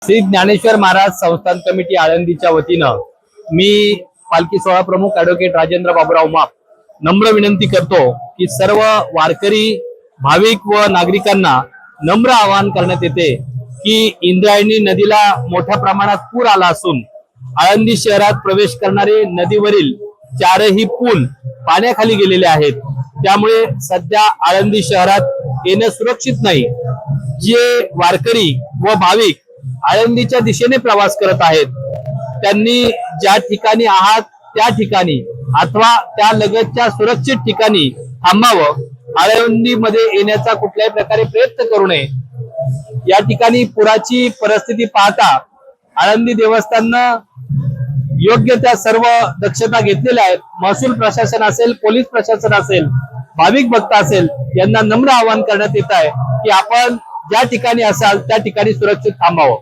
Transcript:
श्री ज्ञानेश्वर महाराज संस्थान कमिटी आळंदीच्या वतीनं मी पालखी सोहळा प्रमुख ॲडव्होकेट राजेंद्र बाबूराव माप नम्र विनंती करतो की सर्व वारकरी भाविक व नागरिकांना नम्र आवाहन करण्यात येते की इंद्रायणी नदीला मोठ्या प्रमाणात पूर आला असून आळंदी शहरात प्रवेश करणारे नदीवरील चारही पूल पाण्याखाली गेलेले आहेत। त्यामुळे सध्या आळंदी शहरात येणं सुरक्षित नाही। जे वारकरी व भाविक आळंदीच्या दिशेने प्रवास करत आहेत त्यांनी ज्या ठिकाणी आहात त्या ठिकाणी अथवा त्या लगतच्या सुरक्षित ठिकाणी थांबावं। आळंदीमध्ये येण्याचा कुठल्याही प्रकारे प्रयत्न करू नये। या ठिकाणी पुराची परिस्थिती पाहता आळंदी देवस्थाननं योग्य त्या सर्व दक्षता घेतलेल्या आहेत। महसूल प्रशासन असेल, पोलीस प्रशासन असेल, भाविक भक्त असेल, यांना नम्र आवाहन करण्यात येत आहे की आपण ज्या ठिकाणी असाल त्या ठिकाणी सुरक्षित थांबावं।